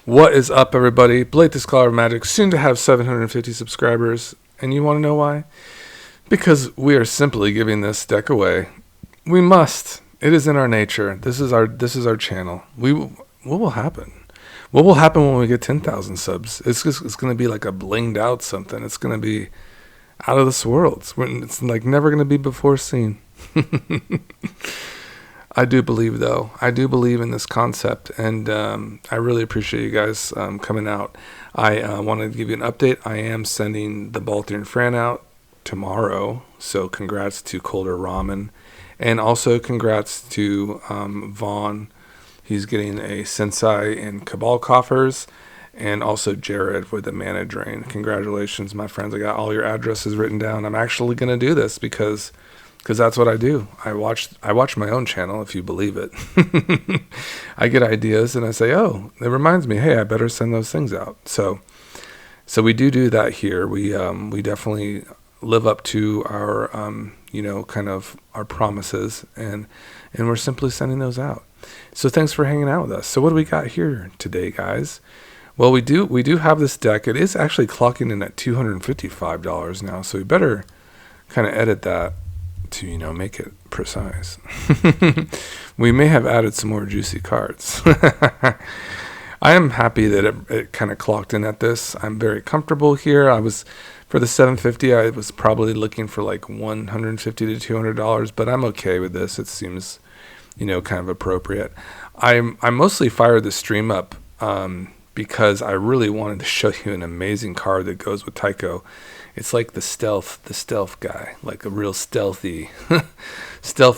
What is up, everybody? Blake the Scholar of Magic, soon to have 750 subscribers. And you want to know why? Because we are simply giving this deck away. We must. It is in our nature. This is our channel. What will happen? What will happen when we get 10,000 subs? It's going to be like a blinged out something. It's going to be out of this world. It's like never going to be before seen. I do believe, though. I do believe in this concept, and I really appreciate you guys coming out. I wanted to give you an update. I am sending the Balthian Fran out tomorrow, so congrats to Colder Ramen, and also congrats to Vaughn. He's getting a Sensei and Cabal coffers, and also Jared with the Mana Drain. Congratulations, my friends. I got all your addresses written down. I'm actually going to do this because that's what I do. I watch my own channel, if you believe it. I get ideas and I say, oh, it reminds me, hey, I better send those things out. So we do that here. We definitely live up to our kind of our promises, and we're simply sending those out. So thanks for hanging out with us. So what do we got here today, guys? Well, we do have this deck. It is actually clocking in at $255 now, so we better kind of edit that to make it precise. We may have added some more juicy cards. I am happy that it kind of clocked in at this. I'm very comfortable here. For the 750, I was probably looking for like $150 to $200, but I'm okay with this. It seems kind of appropriate. I mostly fired the stream up because I really wanted to show you an amazing card that goes with Taeko. It's like the stealth guy, like a real stealthy,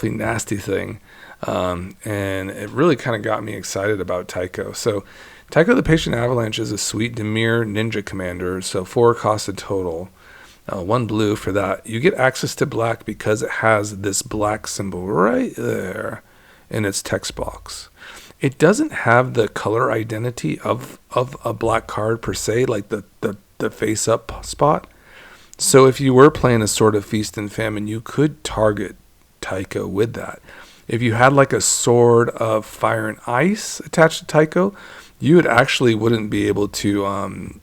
nasty thing. And it really kind of got me excited about Taeko. So Taeko the Patient Avalanche is a sweet Dimir ninja commander. So 4 costed total, 1 blue for that. You get access to black because it has this black symbol right there in its text box. It doesn't have the color identity of a black card per se, like the face up spot. So if you were playing a Sword of Feast and Famine, you could target Taeko with that. If you had like a Sword of Fire and Ice attached to Taeko, you wouldn't be able to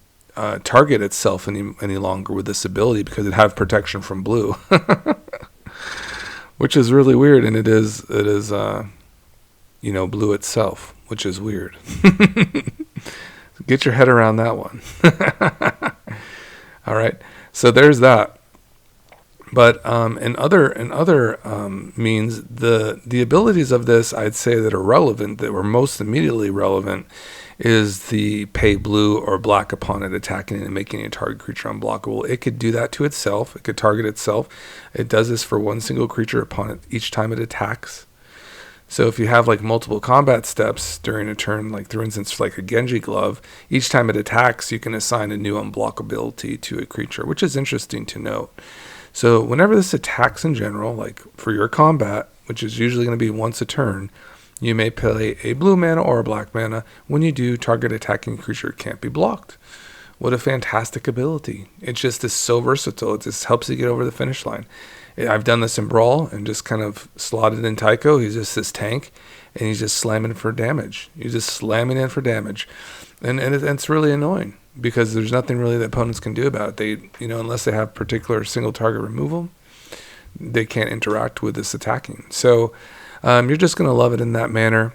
target itself any longer with this ability because it'd have protection from blue, which is really weird. And it is blue itself, which is weird. Get your head around that one. All right. So there's that. But in other means, the abilities of this, I'd say, that are relevant, that were most immediately relevant, is the pay blue or black upon it attacking and making a target creature unblockable. It could do that to itself. It could target itself. It does this for one single creature upon it each time it attacks. So if you have like multiple combat steps during a turn, like for instance, like a Genji Glove, each time it attacks, you can assign a new unblockability to a creature, which is interesting to note. So whenever this attacks in general, like for your combat, which is usually going to be once a turn, you may play a blue mana or a black mana. When you do, target attacking creature can't be blocked. What a fantastic ability. It just is so versatile. It just helps you get over the finish line. I've done this in Brawl and just kind of slotted in Taeko. He's just this tank, and he's just slamming for damage. He's just slamming in for damage. And it's really annoying because there's nothing really that opponents can do about it. They, unless they have particular single target removal, they can't interact with this attacking. So you're just going to love it in that manner.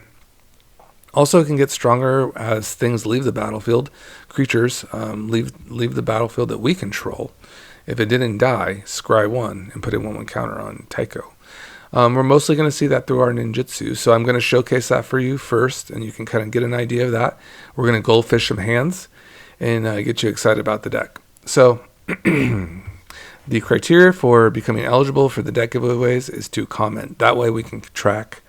Also, it can get stronger as things leave the battlefield. Creatures leave the battlefield that we control. If it didn't die, scry 1 and put a 1/1 counter on Taeko. We're mostly going to see that through our ninjutsu, so I'm going to showcase that for you first, and you can kind of get an idea of that. We're going to goldfish some hands and get you excited about the deck. So the criteria for becoming eligible for the deck giveaways is to comment. That way we can track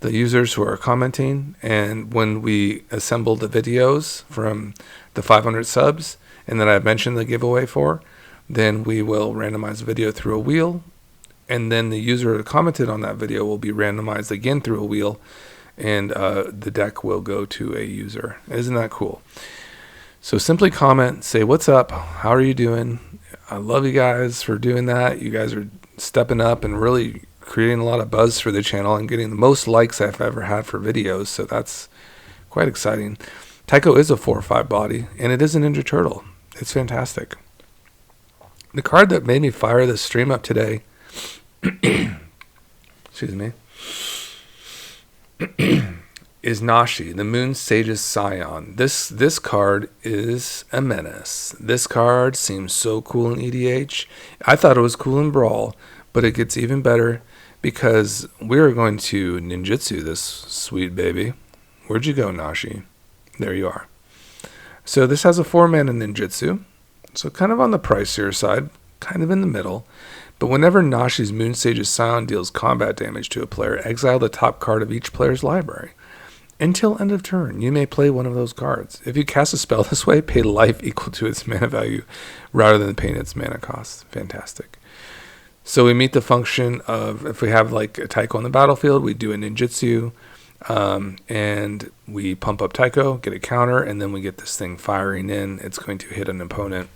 the users who are commenting, and when we assemble the videos from the 500 subs and that I've mentioned the giveaway for, then we will randomize the video through a wheel, and then the user who commented on that video will be randomized again through a wheel, and the deck will go to a user. Isn't that cool? So simply comment, say, what's up? How are you doing? I love you guys for doing that. You guys are stepping up and really creating a lot of buzz for the channel and getting the most likes I've ever had for videos. So that's quite exciting. Taeko is a 4/5 body, and it is a Ninja Turtle. It's fantastic. The card that made me fire this stream up today, excuse me, is Nashi, the Moon Sage's Scion. This card is a menace. This card seems so cool in EDH. I thought it was cool in Brawl, but it gets even better because we're going to ninjutsu this sweet baby. Where'd you go, Nashi? There you are. So this has a 4-mana ninjutsu. So kind of on the pricier side, kind of in the middle. But whenever Nashi's Moon Sage's Scion deals combat damage to a player, exile the top card of each player's library. Until end of turn, you may play one of those cards. If you cast a spell this way, pay life equal to its mana value rather than paying its mana cost. Fantastic. So we meet the function of, if we have like a Taeko on the battlefield, we do a ninjutsu, and we pump up Taeko, get a counter, and then we get this thing firing in. It's going to hit an opponent,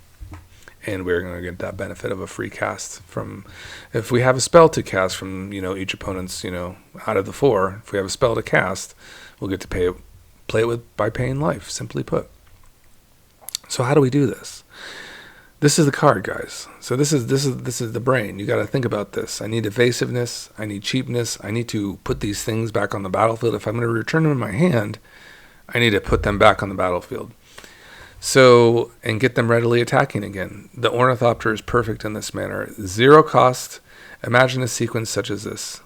and we're going to get that benefit of a free cast from, if we have a spell to cast from, each opponent's, out of the 4, if we have a spell to cast, we'll get to play it by paying life, simply put. So how do we do this? This is the card, guys. So this is the brain. You got to think about this. I need evasiveness. I need cheapness. I need to put these things back on the battlefield. If I'm going to return them in my hand, I need to put them back on the battlefield. So, and get them readily attacking again. The Ornithopter is perfect in this manner. 0 cost. Imagine a sequence such as this.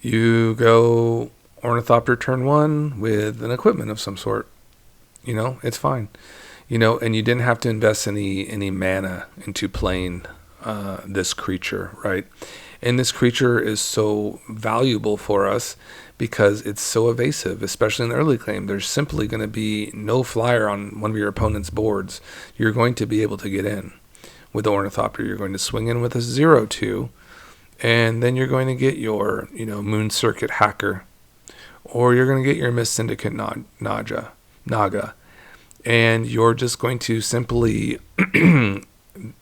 You go Ornithopter turn 1 with an equipment of some sort. It's fine. And you didn't have to invest any mana into playing this creature, right? And this creature is so valuable for us because it's so evasive, especially in the early game. There's simply going to be no flyer on one of your opponent's boards. You're going to be able to get in with the Ornithopter. You're going to swing in with a 0/2, and then you're going to get your, Moon Circuit Hacker, or you're going to get your Mist Syndicate Naga, and you're just going to simply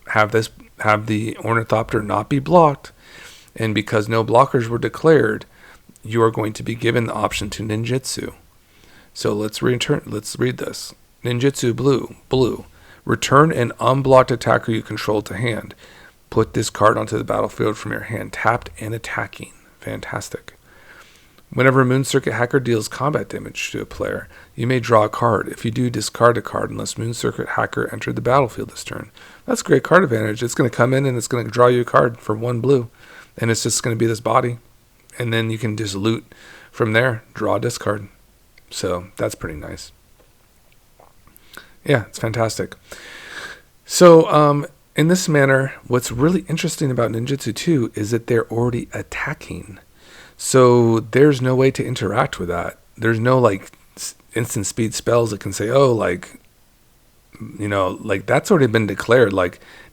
have the Ornithopter not be blocked, and because no blockers were declared, you are going to be given the option to ninjutsu. So let's read this. Ninjutsu blue. Return an unblocked attacker you control to hand. Put this card onto the battlefield from your hand, tapped and attacking. Fantastic. Whenever a Moon Circuit Hacker deals combat damage to a player, you may draw a card. If you do, discard a card unless Moon Circuit Hacker entered the battlefield this turn. That's great card advantage. It's going to come in and it's going to draw you a card for 1 blue. And it's just going to be this body. And then you can just loot from there, draw a discard. So that's pretty nice. Yeah, it's fantastic. So in this manner, what's really interesting about ninjutsu too is that they're already attacking. So there's no way to interact with that. There's no instant speed spells that can say, that's already been declared.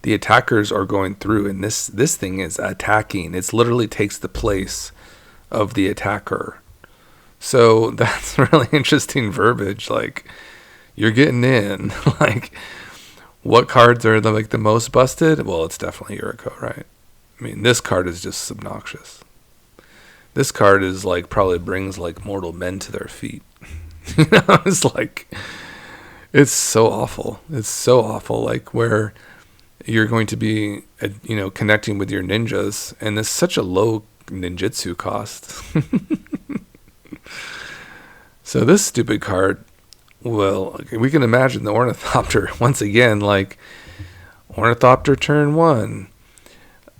The attackers are going through, and this thing is attacking. It literally takes the place of the attacker. So that's really interesting verbiage. You're getting in. What cards are the most busted? Well, it's definitely Yuriko, right? I mean, this card is just obnoxious. This card is probably brings mortal men to their feet. It's so awful. It's so awful. Where you're going to be, connecting with your ninjas, and there's such a low ninjutsu cost. So this stupid card, well, we can imagine the Ornithopter once again. Ornithopter turn 1.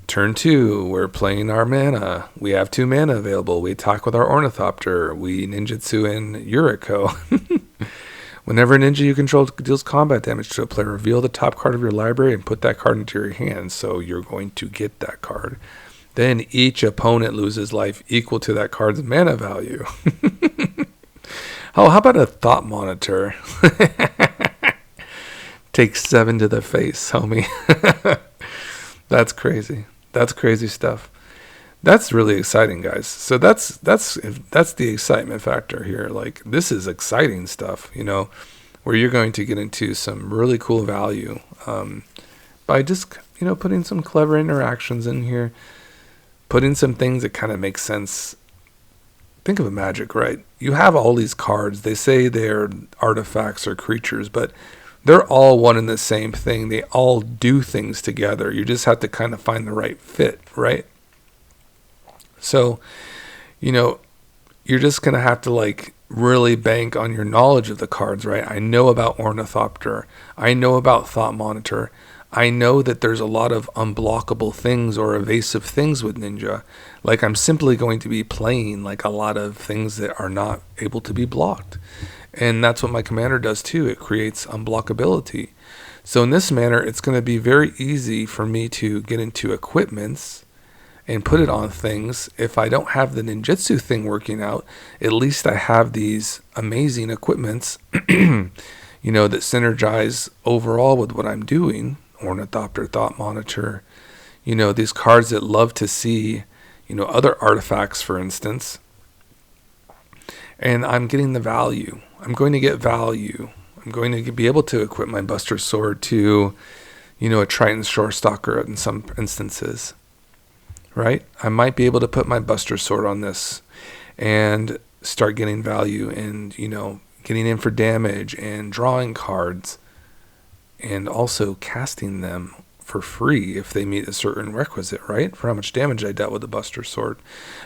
Turn 2, we're playing our mana. We have 2 mana available. We attack with our Ornithopter. We ninjutsu in Yuriko. Whenever a ninja you control deals combat damage to a player, reveal the top card of your library and put that card into your hand. So you're going to get that card. Then each opponent loses life equal to that card's mana value. Oh, how about a Thought Monitor? Take 7 to the face, homie. That's crazy. That's crazy stuff. That's really exciting, guys. So that's the excitement factor here. This is exciting stuff, where you're going to get into some really cool value by just, putting some clever interactions in here, putting some things that kind of make sense think of a Magic, right? You have all these cards. They say they're artifacts or creatures, but they're all one and the same thing. They all do things together. You just have to kind of find the right fit, right? So, you're just going to have to like really bank on your knowledge of the cards, right? I know about Ornithopter. I know about Thought Monitor. I know that there's a lot of unblockable things or evasive things with Ninja. Like I'm simply going to be playing like a lot of things that are not able to be blocked. And that's what my commander does too. It creates unblockability. So in this manner, it's going to be very easy for me to get into equipments and put it on things. If I don't have the ninjutsu thing working out, at least I have these amazing equipments, that synergize overall with what I'm doing. Ornithopter, Thought Monitor, these cards that love to see, other artifacts, for instance. And I'm getting the value. I'm going to get value. I'm going to be able to equip my Buster Sword to, a Triton Shorestalker in some instances. Right? I might be able to put my Buster Sword on this and start getting value and, getting in for damage and drawing cards and also casting them for free if they meet a certain requisite, right? For how much damage I dealt with the Buster Sword.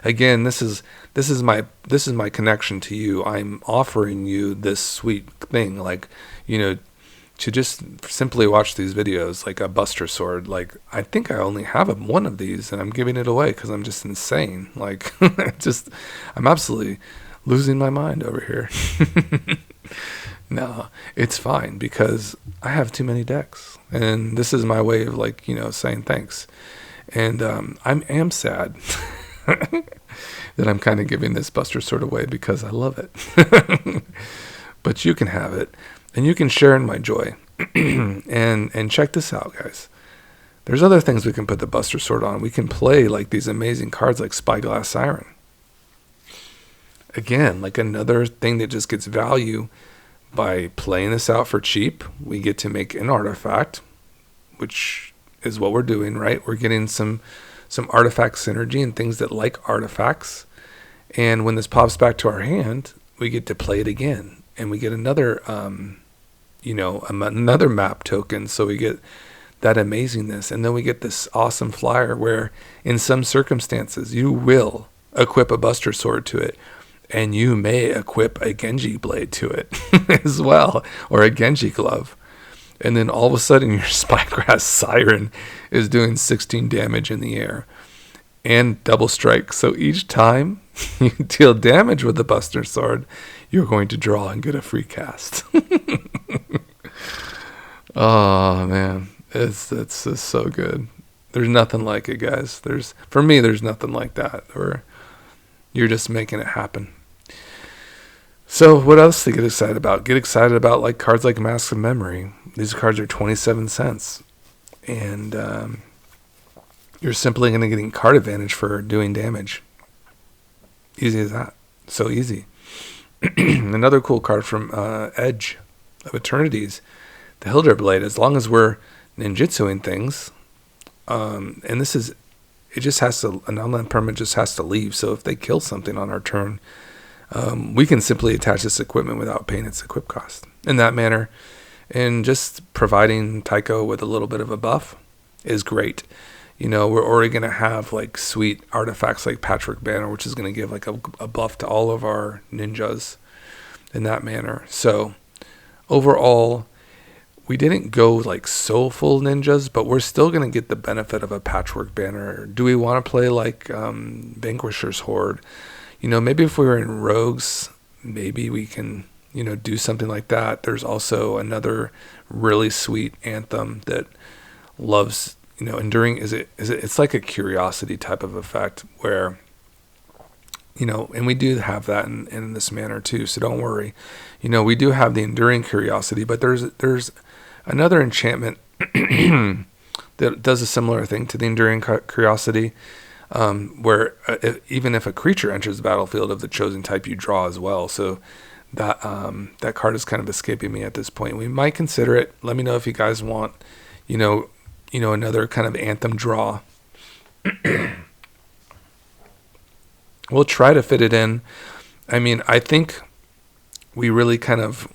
Again, this is my connection to you. I'm offering you this sweet thing, like, to just simply watch these videos, like a Buster Sword. Like, I think I only have one of these, and I'm giving it away because I'm just insane. Like, I'm absolutely losing my mind over here. No, it's fine because I have too many decks, and this is my way of saying thanks. And I am sad that I'm kind of giving this Buster Sword away because I love it. But you can have it. And you can share in my joy. and check this out, guys. There's other things we can put the Buster Sword on. We can play like these amazing cards like Spyglass Siren. Again, like another thing that just gets value by playing this out for cheap. We get to make an artifact, which is what we're doing, right? We're getting some artifact synergy and things that like artifacts. And when this pops back to our hand, we get to play it again. And we get another, another map token. So we get that amazingness. And then we get this awesome flyer where in some circumstances you will equip a Buster Sword to it. And you may equip a Genji blade to it as well. Or a Genji glove. And then all of a sudden your Spyglass Siren is doing 16 damage in the air. And double strike. So each time you deal damage with the Buster Sword, you're going to draw and get a free cast. Oh man, it's just so good. There's nothing like it, guys. For me, there's nothing like that. Where you're just making it happen. So what else to get excited about? Get excited about like cards like Masks of Memory. These cards are 27 cents, and you're simply going to get card advantage for doing damage. Easy as that. So easy. Another cool card from Edge of Eternities, the Hildra Blade. As long as we're ninjutsuing things, and this is, it just has to, an online permanent just has to leave. So if they kill something on our turn, we can simply attach this equipment without paying its equip cost. In that manner, and just providing Taeko with a little bit of a buff is great. We're already going to have like sweet artifacts like Patchwork Banner, which is going to give like a buff to all of our ninjas in that manner. So overall, we didn't go like so full ninjas, but we're still going to get the benefit of a Patchwork Banner. Do we want to play like Vanquisher's Horde? Maybe if we were in Rogues, maybe we can, do something like that. There's also another really sweet anthem that loves, enduring. It's like a curiosity type of effect where, and we do have that in this manner too. So don't worry. We do have the enduring curiosity, but there's another enchantment that does a similar thing to the enduring curiosity, where even if a creature enters the battlefield of the chosen type, you draw as well. So that card is kind of escaping me at this point. We might consider it. Let me know if you guys want, another kind of anthem draw. we'll try to fit it in. I mean, I think we really kind of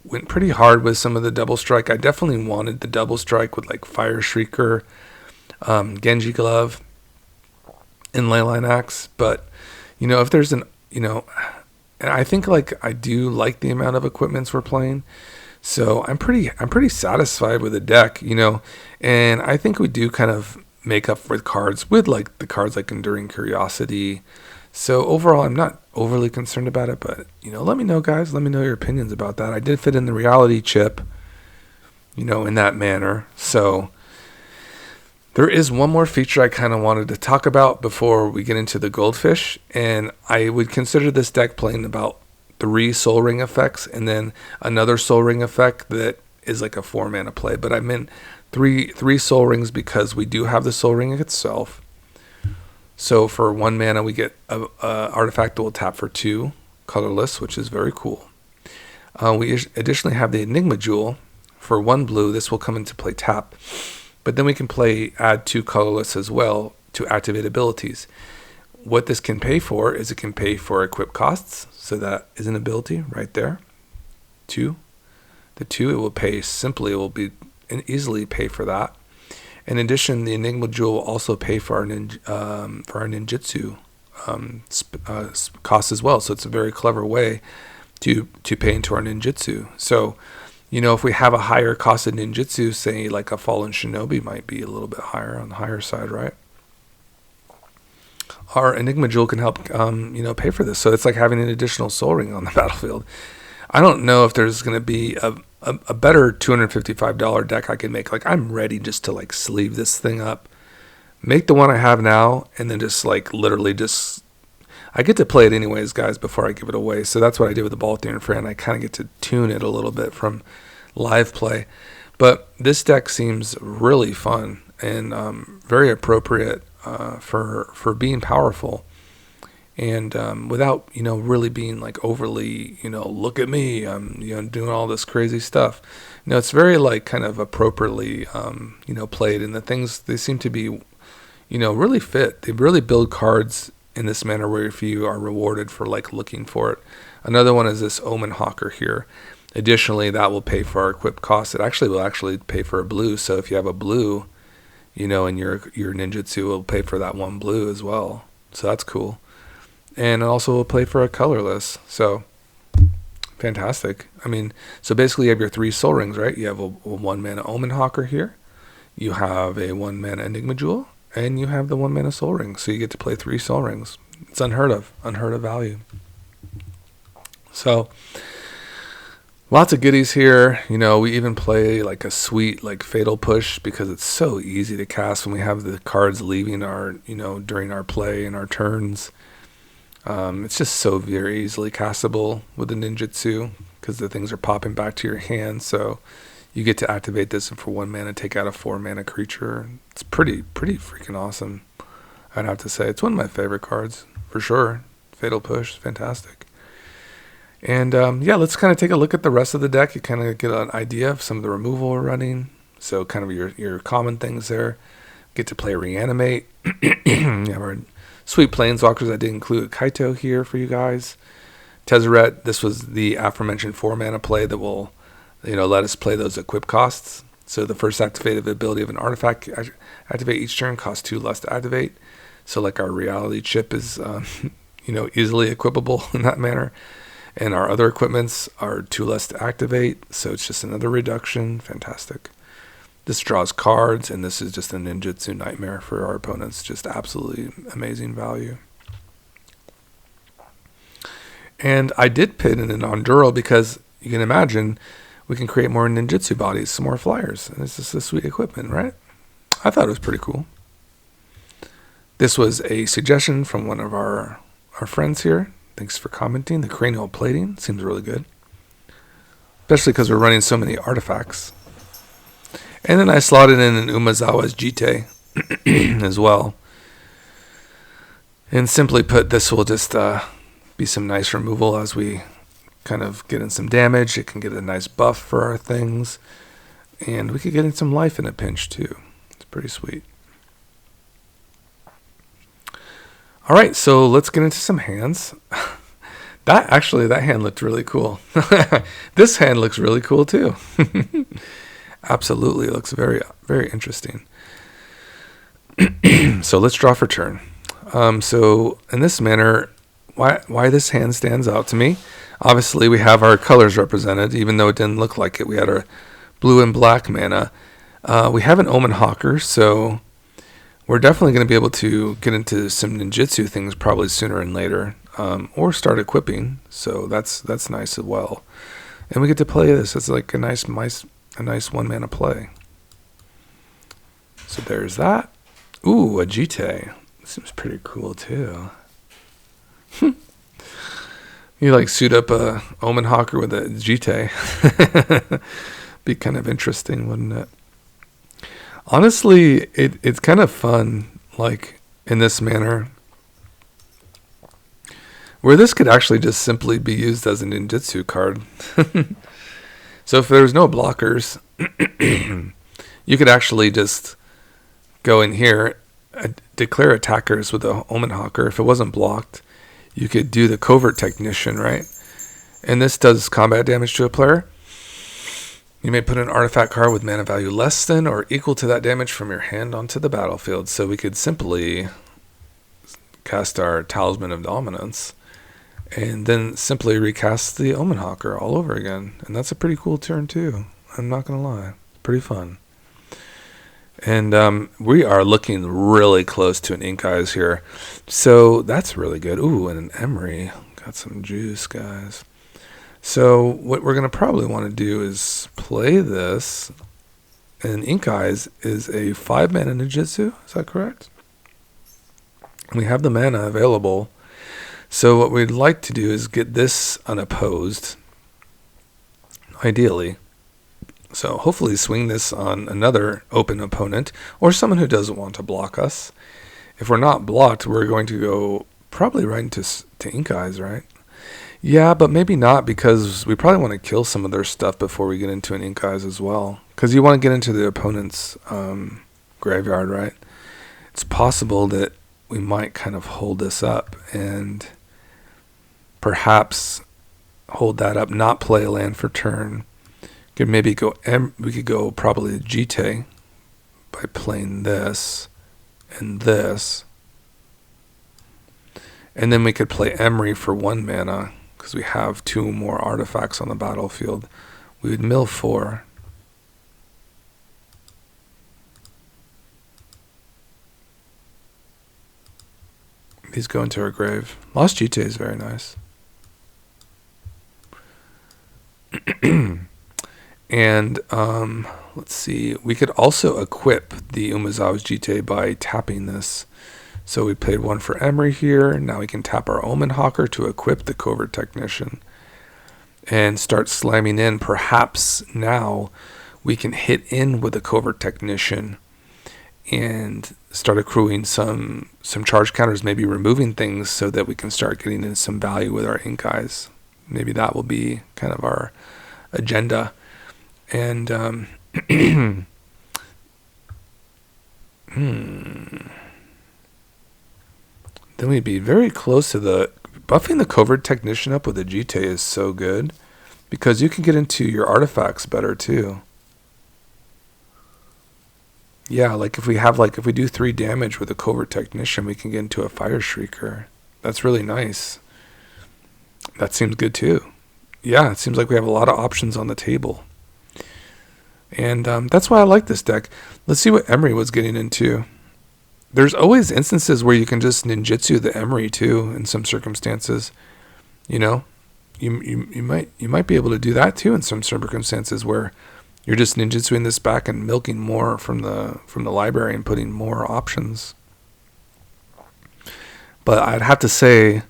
went pretty hard with some of the double strike. I definitely wanted the double strike with like Fire Shrieker, Genji Glove, and Leyline Axe. But, if there's and I think like I do like the amount of equipments we're playing. So I'm pretty satisfied with the deck, and I think we do kind of make up with cards with like the cards like Enduring Curiosity. So overall, I'm not overly concerned about it, but let me know, guys. Let me know your opinions about that. I did fit in the reality chip, in that manner. So there is one more feature I kind of wanted to talk about before we get into the Goldfish, and I would consider this deck playing about 3 Soul Ring effects and then another Soul Ring effect that is like a 4 mana play. But I meant three Soul Rings because we do have the Soul Ring itself. So for 1 mana, we get a artifact that will tap for 2, colorless, which is very cool. We additionally have the Enigma Jewel. For 1 blue, this will come into play tap. But then we can add 2 colorless as well to activate abilities. What this can pay for is it can pay for equip costs. So that is an ability right there. 2. The 2, it will pay simply, it will be easily pay for that. In addition, the Enigma Jewel will also pay for our ninjutsu costs as well. So it's a very clever way to pay into our ninjutsu. So, if we have a higher cost of ninjutsu, say like a Fallen Shinobi might be a little bit higher on the higher side, right? Our Enigma Jewel can help, pay for this. So it's like having an additional Soul Ring on the battlefield. I don't know if there's going to be a better $255 deck I can make. Like, I'm ready just to like sleeve this thing up, make the one I have now, and then just like literally just, I get to play it anyways, guys, before I give it away. So that's what I did with the Balthier Fran. I kind of get to tune it a little bit from live play. But this deck seems really fun and very appropriate for being powerful. And without, really being like overly, look at me, I'm, doing all this crazy stuff. It's very like kind of appropriately, played. And the things, they seem to be, really fit. They really build cards in this manner where if you are rewarded for like looking for it. Another one is this Omen Hawker here. Additionally, that will pay for our equip costs. It actually will pay for a blue. So if you have a blue, and your ninjutsu will pay for that 1 blue as well. So that's cool. And it also will play for a colorless. So, fantastic. I mean, so basically you have your 3 Soul Rings, right? You have a 1 mana Omen Hawker here. You have a 1 mana Enigma Jewel. And you have the 1 mana Soul Ring. So you get to play 3 Soul Rings. It's unheard of value. So, lots of goodies here. We even play like a sweet like Fatal Push because it's so easy to cast when we have the cards leaving our, during our play and our turns. It's just so very easily castable with the ninjutsu because the things are popping back to your hand. So you get to activate this and for 1 mana take out a 4 mana creature. It's pretty freaking awesome. I'd have to say it's one of my favorite cards for sure. Fatal Push, fantastic. And let's kind of take a look at the rest of the deck. You kind of get an idea of some of the removal we're running. So kind of your common things there. Get to play Reanimate. You have our sweet Planeswalkers. I did include Kaito here for you guys. Tezzeret, this was the aforementioned 4 mana play that will, let us play those equip costs. So the first activated ability of an artifact activate each turn costs 2 less to activate. So like our reality chip is, easily equipable in that manner. And our other equipments are 2 less to activate. So it's just another reduction. Fantastic. This draws cards, and this is just a ninjutsu nightmare for our opponents. Just absolutely amazing value. And I did put in an Onduro because you can imagine we can create more ninjutsu bodies, some more flyers. And it's just a sweet equipment, right? I thought it was pretty cool. This was a suggestion from one of our friends here. Thanks for commenting. The cranial plating seems really good. Especially because we're running so many artifacts. And then I slotted in an Umezawa's Jite as well. And simply put, this will just be some nice removal as we kind of get in some damage. It can get a nice buff for our things. And we could get in some life in a pinch too. It's pretty sweet. All right, so let's get into some hands. That hand looked really cool. This hand looks really cool too. Absolutely, it looks very, very interesting. So let's draw for turn. So in this manner, why this hand stands out to me, obviously we have our colors represented, even though it didn't look like it. We had our blue and black mana. We have an Omen Hawker, so we're definitely going to be able to get into some ninjutsu things probably sooner and later, or start equipping. So that's nice as well. And we get to play this. It's like a nice 1 mana play. So there's that. Ooh, a Jite. Seems pretty cool too. You like suit up a Omen Hawker with a Jite. Be kind of interesting, wouldn't it? Honestly, it's kind of fun, like in this manner, where this could actually just simply be used as a ninjutsu card. So if there's no blockers, you could actually just go in here, declare attackers with the Omen Hawker. If it wasn't blocked, you could do the Covert Technician, right? And this does combat damage to a player. You may put an artifact card with mana value less than or equal to that damage from your hand onto the battlefield. So we could simply cast our Talisman of Dominance and then simply recast the Omen Hawker all over again. And that's a pretty cool turn too. I'm not going to lie. Pretty fun. And we are looking really close to an Ink Eyes here. So that's really good. Ooh, and an Emry. Got some juice, guys. So what we're going to probably want to do is play this. And Ink Eyes is a 5 mana ninjutsu. Is that correct? We have the mana available. So what we'd like to do is get this unopposed, ideally. So hopefully swing this on another open opponent or someone who doesn't want to block us. If we're not blocked, we're going to go probably right into Ink Eyes, right? Yeah, but maybe not, because we probably want to kill some of their stuff before we get into an Ink Eyes as well. Because you want to get into the opponent's graveyard, right? It's possible that we might kind of hold this up and perhaps hold that up, not play a land for turn. Could maybe go. We could go probably Jite by playing this and this, and then we could play Emry for 1 mana because we have 2 more artifacts on the battlefield. We would mill 4. These go into our grave. Lost Jite is very nice. And let's see, we could also equip the Umezawa's Jite by tapping this. So we played 1 for Emry here. Now we can tap our Omen Hawker to equip the Covert Technician and start slamming in. Perhaps now we can hit in with the Covert Technician and start accruing some charge counters, maybe removing things so that we can start getting in some value with our Ink Eyes. Maybe that will be kind of our agenda. And then we'd be very close to buffing the Covert Technician up with a Jite is so good because you can get into your artifacts better too. Yeah, like if we do 3 damage with a Covert Technician, we can get into a Fire Shrieker. That's really nice. That seems good too. Yeah, it seems like we have a lot of options on the table. And that's why I like this deck. Let's see what Emry was getting into. There's always instances where you can just ninjutsu the Emry too in some circumstances. You know, you might be able to do that too in some circumstances where you're just ninjutsuing this back and milking more from the library and putting more options. But I'd have to say,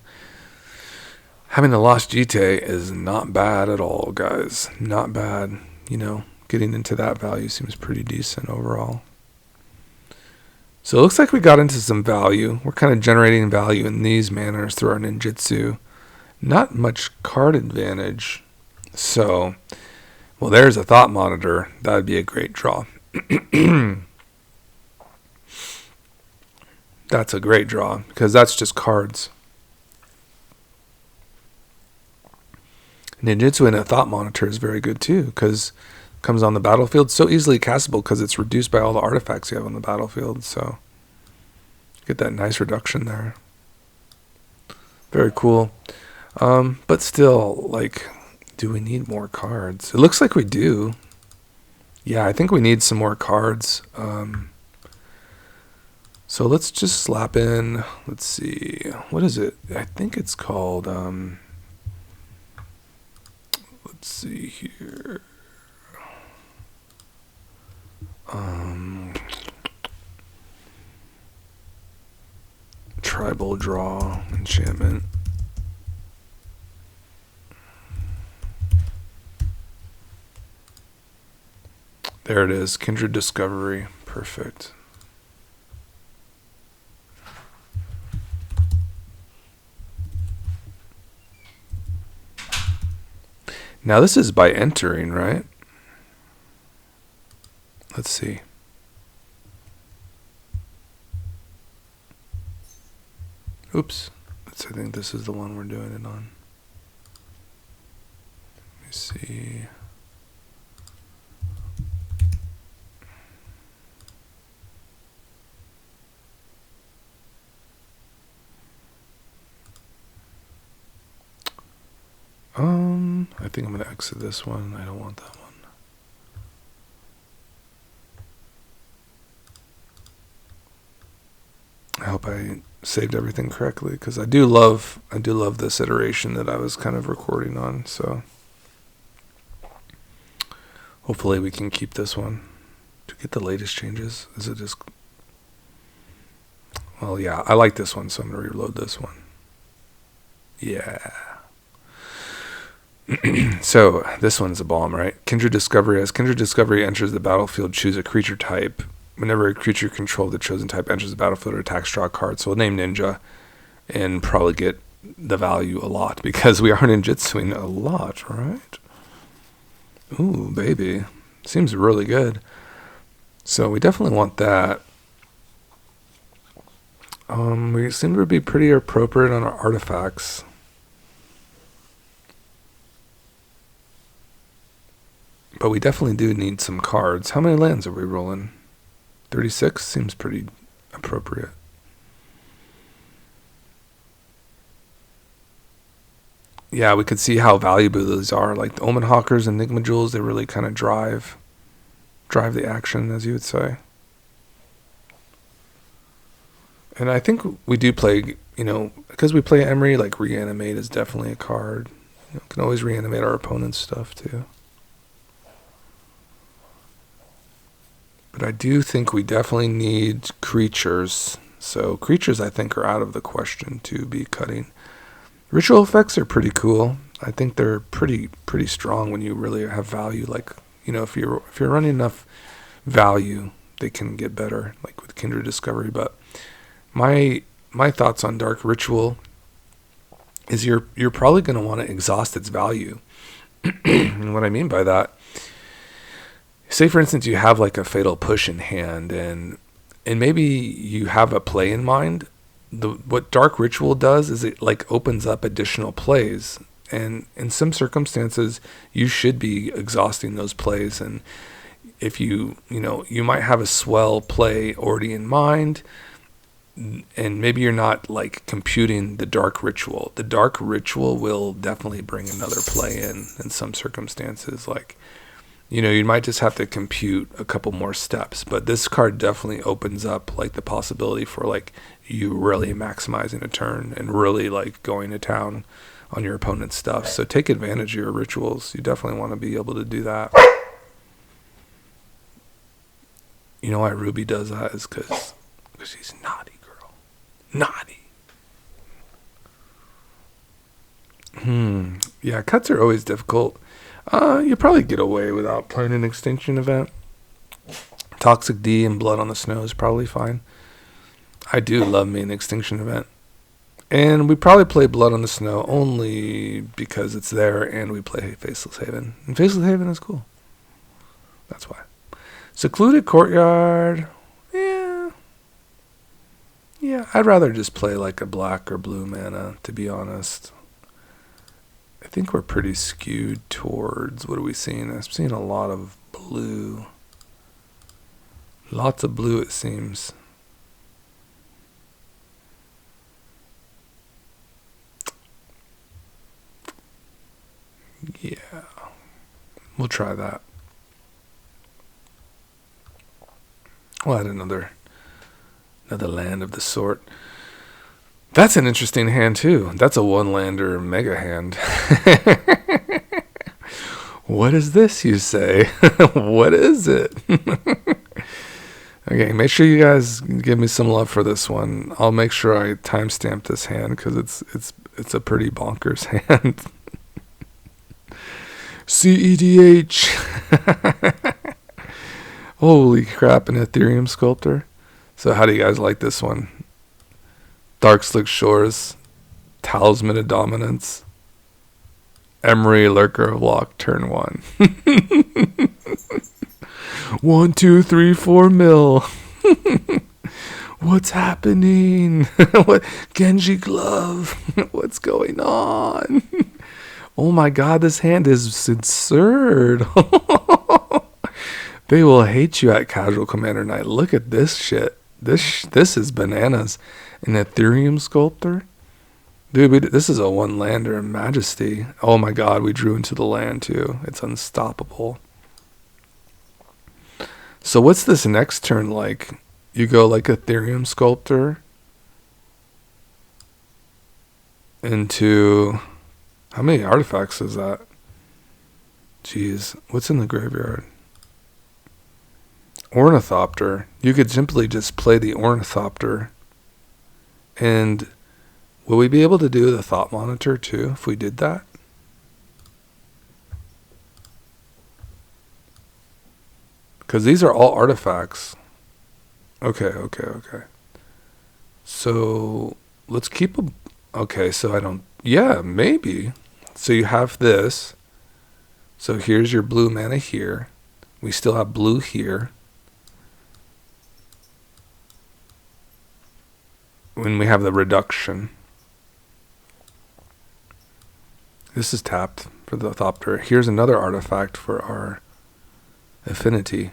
having the Lost Jite is not bad at all, guys. Not bad. You know, getting into that value seems pretty decent overall. So it looks like we got into some value. We're kind of generating value in these manners through our ninjutsu. Not much card advantage. So, well, there's a Thought Monitor. That would be a great draw. That that's a great draw because that's just cards. Ninjutsu and a Thought Monitor is very good too because it comes on the battlefield so easily castable because it's reduced by all the artifacts you have on the battlefield. So get that nice reduction there. Very cool. But still, like, do we need more cards? It looks like we do. Yeah, I think we need some more cards. So let's just slap in, let's see, what is it? I think it's called, let's see here. Tribal Draw enchantment. There it is, Kindred Discovery. Perfect. Now this is by entering, right? Let's see. Oops. I think this is the one we're doing it on. Let me see. I think I'm going to exit this one. I don't want that one. I hope I saved everything correctly because I do love this iteration that I was kind of recording on. So hopefully we can keep this one to get the latest changes. Is it just? Well, yeah, I like this one, so I'm going to reload this one. Yeah. So this one's a bomb, right? Kindred Discovery. As Kindred Discovery enters the battlefield, choose a creature type. Whenever a creature controlled the chosen type enters the battlefield or attacks, draw a card. So we'll name Ninja and probably get the value a lot because we are ninjutsuing a lot, right? Ooh, baby. Seems really good. So we definitely want that. We seem to be pretty appropriate on our artifacts. But we definitely do need some cards. How many lands are we rolling? 36 seems pretty appropriate. Yeah, we could see how valuable those are. Like the Omen Hawkers and Enigma Jewels, they really kind of drive the action, as you would say. And I think we do play, because we play Emry, like Reanimate is definitely a card. Can always reanimate our opponent's stuff too. But I do think we definitely need creatures. So creatures, I think, are out of the question to be cutting. Ritual effects are pretty cool. I think they're pretty strong when you really have value. Like, if you're running enough value, they can get better, like with Kindred Discovery. But my thoughts on Dark Ritual is you're probably going to want to exhaust its value. And what I mean by that, say for instance you have like a Fatal Push in hand and maybe you have a play in mind. What Dark Ritual does is it like opens up additional plays, and in some circumstances you should be exhausting those plays. And if you might have a swell play already in mind, and maybe you're not like computing the Dark Ritual. The Dark Ritual will definitely bring another play in some circumstances. Like, you might just have to compute a couple more steps, but this card definitely opens up like the possibility for like you really maximizing a turn and really like going to town on your opponent's stuff. So take advantage of your rituals. You definitely want to be able to do that. You know why Ruby does that is because she's naughty, girl. Naughty. Yeah, cuts are always difficult. You probably get away without playing an Extinction Event. Toxic D and Blood on the Snow is probably fine. I do love me an Extinction Event. And we probably play Blood on the Snow only because it's there and we play Faceless Haven. And Faceless Haven is cool. That's why. Secluded Courtyard. Yeah, Yeah, I'd rather just play like a black or blue mana, to be honest. I think we're pretty skewed towards, what are we seeing? I'm seeing a lot of blue. Lots of blue, it seems. Yeah, we'll try that. We'll add another land of the sort. That's an interesting hand too. That's a one-lander mega hand. What is this, you say? What is it? Okay, make sure you guys give me some love for this one. I'll make sure I timestamp this hand because it's a pretty bonkers hand. CEDH. Holy crap, an Ethereum Sculptor. So how do you guys like this one? Dark Slick Shores, Talisman of Dominance, Emry, Lurker of Loch, turn 1. 1, 2, 3, 4 mil. What's happening? What? Genji Glove. What's going on? Oh my god, this hand is absurd. They will hate you at Casual Commander Night. Look at this shit. This is bananas. An Ethereum Sculptor? Dude, this is a one-lander Majesty. Oh my god, we drew into the land too. It's unstoppable. So what's this next turn like? You go like Ethereum Sculptor into... How many artifacts is that? Jeez, what's in the graveyard? Ornithopter. You could simply just play the Ornithopter. And will we be able to do the Thought Monitor too if we did that? Because these are all artifacts. Okay. So let's keep a... Okay, so I don't... Yeah, maybe. So you have this. So here's your blue mana here. We still have blue here. When we have the reduction. This is tapped for the Thopter. Here's another artifact for our affinity.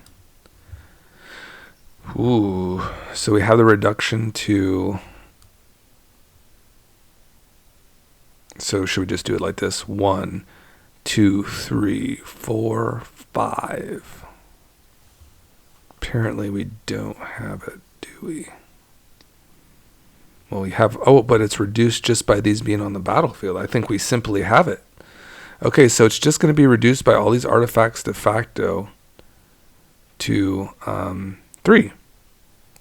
Ooh. So we have the reduction to... So should we just do it like this? 1, 2, 3, 4, 5. Apparently we don't have it, do we? Well, we have... Oh, but it's reduced just by these being on the battlefield. I think we simply have it. Okay, so it's just going to be reduced by all these artifacts de facto to 3.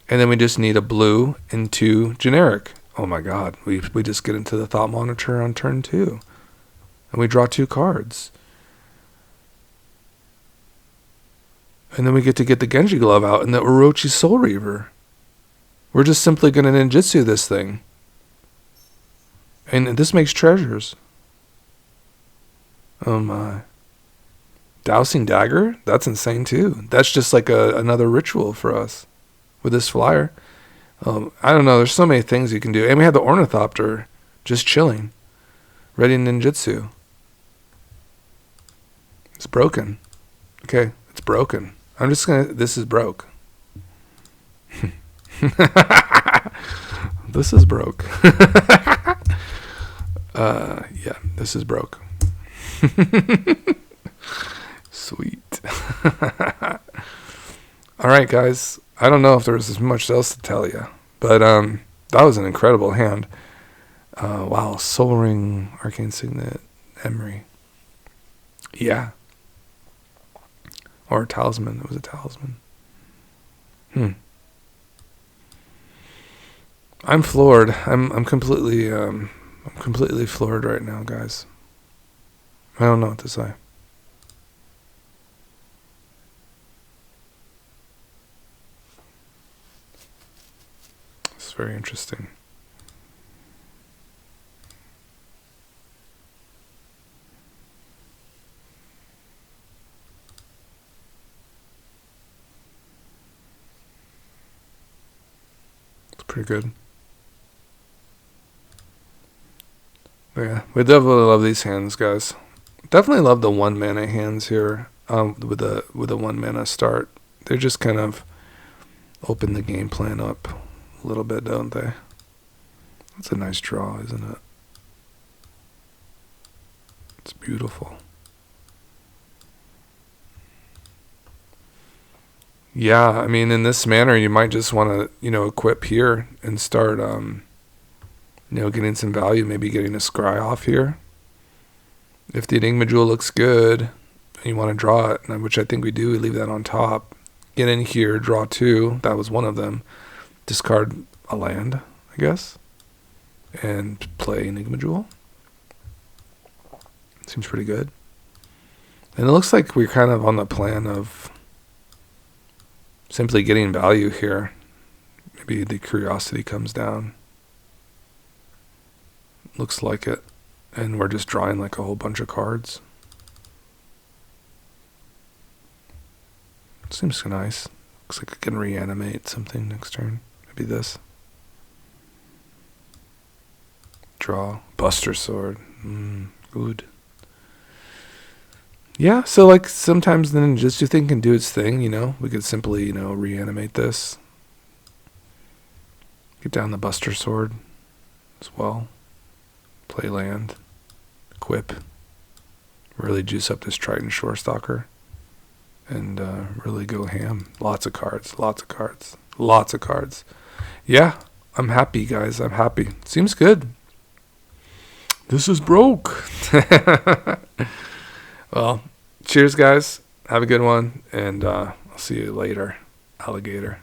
And then we just need a blue and 2 generic. Oh my god, we just get into the Thought Monitor on turn 2. And we draw 2 cards. And then we get the Genji Glove out and the Orochi Soul Reaver. We're just simply going to ninjutsu this thing. And this makes treasures. Oh my. Dousing Dagger? That's insane too. That's just like another ritual for us with this flyer. I don't know. There's so many things you can do. And we have the Ornithopter just chilling. Ready ninjutsu. It's broken. Okay, it's broken. I'm just going to... This is broke. This is broke. Yeah, this is broke. Sweet. All right, guys. I don't know if there's much else to tell you, but that was an incredible hand. Wow, Soul Ring, Arcane Signet, Emry. Yeah. Or a Talisman. It was a Talisman. I'm floored. I'm completely floored right now, guys. I don't know what to say. It's very interesting. It's pretty good. Yeah, we definitely love these hands, guys. Definitely love the 1 mana hands here. With the 1 mana start, they just kind of open the game plan up a little bit, don't they? That's a nice draw, isn't it? It's beautiful. Yeah, I mean, in this manner, you might just want to, equip here and start, getting some value, maybe getting a scry off here. If the Enigma Jewel looks good, and you want to draw it, which I think we do, we leave that on top. Get in here, draw 2. That was one of them. Discard a land, I guess, and play Enigma Jewel. Seems pretty good. And it looks like we're kind of on the plan of simply getting value here. Maybe the curiosity comes down. Looks like it. And we're just drawing like a whole bunch of cards. Seems nice. Looks like I can reanimate something next turn. Maybe this. Draw. Buster Sword. Good. Yeah, so like sometimes then just your thing can do its thing, We could simply, reanimate this. Get down the Buster Sword as well. Play land. Equip. Really juice up this Triton Shorestalker. And really go ham. Lots of cards. Yeah, I'm happy, guys. I'm happy. Seems good. This is broke. Well, cheers, guys. Have a good one. And I'll see you later, alligator.